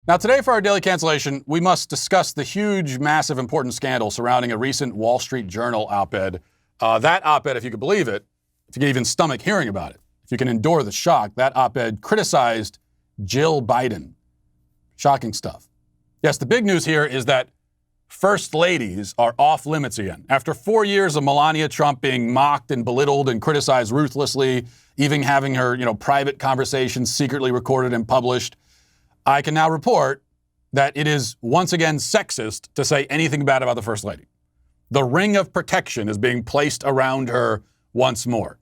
Now, today for our daily cancellation, we must discuss the huge, massive, important scandal surrounding a recent Wall Street Journal op-ed. That op-ed, if you could believe it, if you can even stomach hearing about it, if you can endure the shock, that op-ed criticized Jill Biden. Shocking stuff. Yes, the big news here is that first ladies are off limits again. After 4 years of Melania Trump being mocked and belittled and criticized ruthlessly, even having her, private conversations secretly recorded and published, I can now report that it is once again sexist to say anything bad about the First Lady. The ring of protection is being placed around her once more.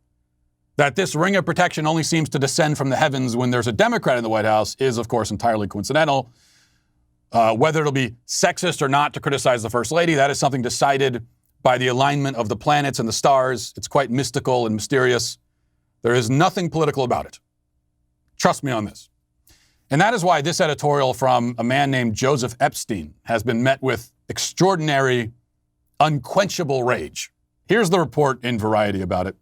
That this ring of protection only seems to descend from the heavens when there's a Democrat in the White House is, of course, entirely coincidental. Whether it'll be sexist or not to criticize the First Lady, that is something decided by the alignment of the planets and the stars. It's quite mystical and mysterious. There is nothing political about it. Trust me on this. And that is why this editorial from a man named Joseph Epstein has been met with extraordinary, unquenchable rage. Here's the report in Variety about it.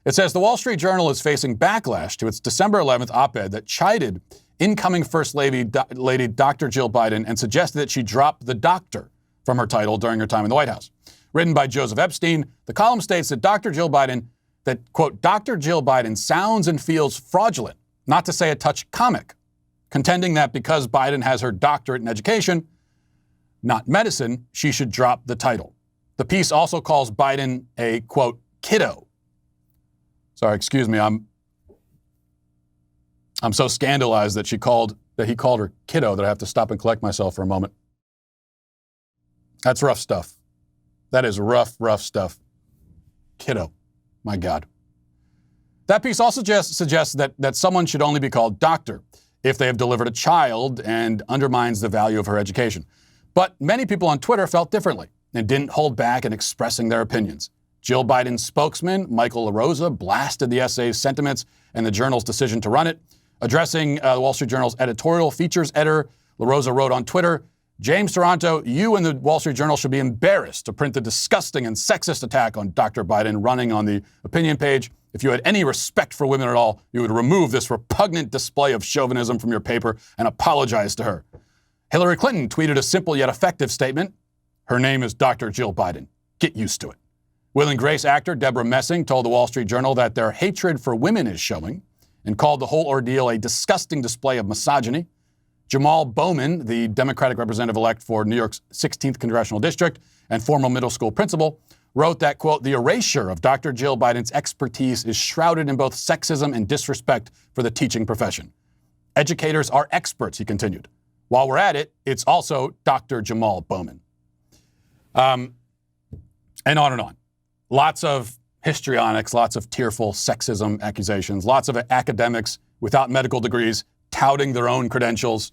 It says the Wall Street Journal is facing backlash to its December 11th op-ed that chided incoming First Lady Dr. Jill Biden and suggested that she drop the doctor from her title during her time in the White House. Written by Joseph Epstein, the column states that quote, Dr. Jill Biden sounds and feels fraudulent, not to say a touch comic, contending that because Biden has her doctorate in education, not medicine, she should drop the title. The piece also calls Biden a, quote, kiddo. Sorry, excuse me, I'm so scandalized that he called her kiddo that I have to stop and collect myself for a moment. That's rough stuff. That is rough stuff. Kiddo. My God. That piece also suggests that someone should only be called doctor if they have delivered a child and undermines the value of her education. But many people on Twitter felt differently and didn't hold back in expressing their opinions. Jill Biden's spokesman, Michael LaRosa, blasted the essay's sentiments and the Journal's decision to run it. Addressing the Wall Street Journal's editorial features editor, LaRosa wrote on Twitter, James Taranto, you and the Wall Street Journal should be embarrassed to print the disgusting and sexist attack on Dr. Biden running on the opinion page. If you had any respect for women at all, you would remove this repugnant display of chauvinism from your paper and apologize to her. Hillary Clinton tweeted a simple yet effective statement. Her name is Dr. Jill Biden. Get used to it. Will and Grace actor Deborah Messing told the Wall Street Journal that their hatred for women is showing and called the whole ordeal a disgusting display of misogyny. Jamal Bowman, the Democratic representative-elect for New York's 16th Congressional District and former middle school principal, wrote that, quote, the erasure of Dr. Jill Biden's expertise is shrouded in both sexism and disrespect for the teaching profession. Educators are experts, he continued. While we're at it, it's also Dr. Jamal Bowman. And on and on. Lots of histrionics, lots of tearful sexism accusations, lots of academics without medical degrees touting their own credentials.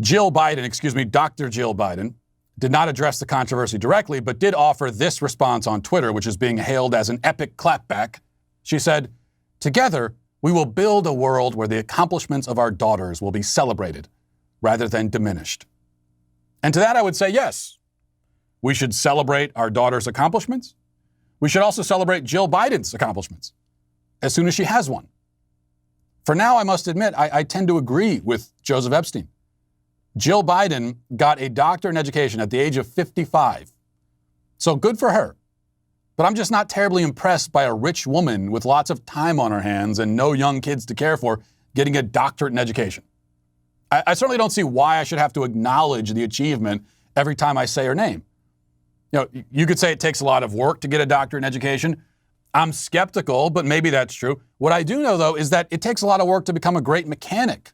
Dr. Jill Biden, did not address the controversy directly, but did offer this response on Twitter, which is being hailed as an epic clapback. She said, together, we will build a world where the accomplishments of our daughters will be celebrated rather than diminished. And to that, I would say, yes, we should celebrate our daughter's accomplishments. We should also celebrate Jill Biden's accomplishments as soon as she has one. For now, I must admit, I tend to agree with Joseph Epstein. Jill Biden got a doctorate in education at the age of 55. So good for her. But I'm just not terribly impressed by a rich woman with lots of time on her hands and no young kids to care for getting a doctorate in education. I certainly don't see why I should have to acknowledge the achievement every time I say her name. You could say it takes a lot of work to get a doctorate in education. I'm skeptical, but maybe that's true. What I do know, though, is that it takes a lot of work to become a great mechanic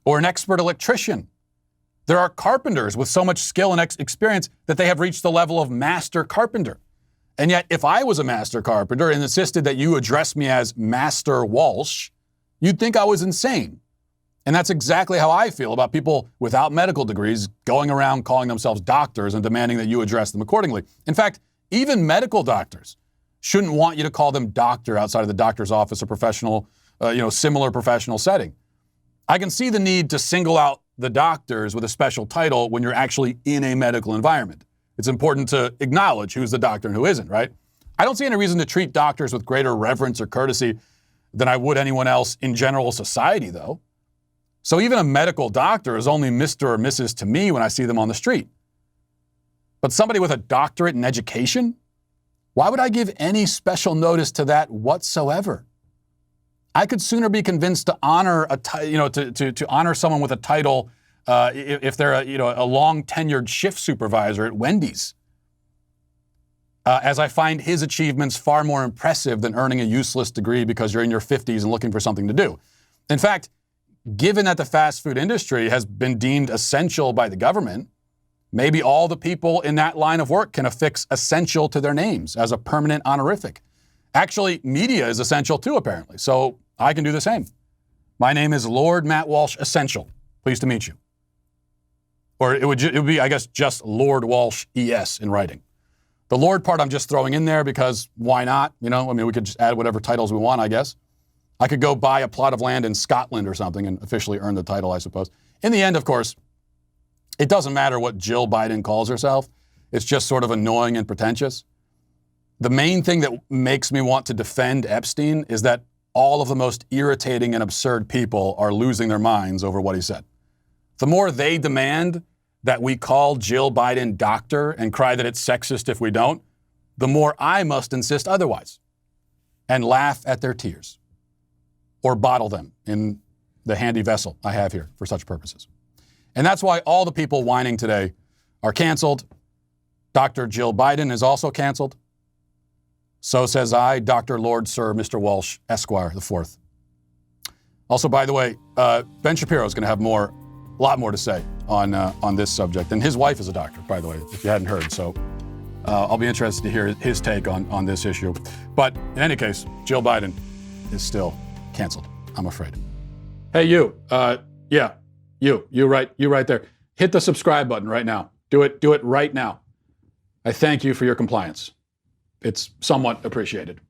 or an expert electrician. There are carpenters with so much skill and experience that they have reached the level of master carpenter. And yet, if I was a master carpenter and insisted that you address me as Master Walsh, you'd think I was insane. And that's exactly how I feel about people without medical degrees going around calling themselves doctors and demanding that you address them accordingly. In fact, even medical doctors shouldn't want you to call them doctor outside of the doctor's office or professional, similar professional setting. I can see the need to single out the doctors with a special title when you're actually in a medical environment. It's important to acknowledge who's the doctor and who isn't, right? I don't see any reason to treat doctors with greater reverence or courtesy than I would anyone else in general society, though. So even a medical doctor is only Mr. or Mrs. to me when I see them on the street. But somebody with a doctorate in education? Why would I give any special notice to that whatsoever? I could sooner be convinced to honor to honor someone with a title if they're a long tenured shift supervisor at Wendy's, as I find his achievements far more impressive than earning a useless degree because you're in your 50s and looking for something to do. In fact, given that the fast food industry has been deemed essential by the government, maybe all the people in that line of work can affix essential to their names as a permanent honorific. Actually, media is essential too, apparently, so I can do the same. My name is Lord Matt Walsh Essential. Pleased to meet you. Or it would be, I guess, just Lord Walsh ES in writing. The Lord part I'm just throwing in there because why not? We could just add whatever titles we want, I guess. I could go buy a plot of land in Scotland or something and officially earn the title, I suppose. In the end, of course, it doesn't matter what Jill Biden calls herself. It's just sort of annoying and pretentious. The main thing that makes me want to defend Epstein is that all of the most irritating and absurd people are losing their minds over what he said. The more they demand that we call Jill Biden doctor and cry that it's sexist if we don't, the more I must insist otherwise and laugh at their tears or bottle them in the handy vessel I have here for such purposes. And that's why all the people whining today are canceled. Dr. Jill Biden is also canceled. So says I, Dr. Lord Sir Mr. Walsh, Esquire IV. Also, by the way, Ben Shapiro is going to have a lot more to say on this subject. And his wife is a doctor, by the way, if you hadn't heard. So I'll be interested to hear his take on this issue. But in any case, Jill Biden is still canceled, I'm afraid. Hey, you. You right there. Hit the subscribe button right now. Do it right now. I thank you for your compliance. It's somewhat appreciated.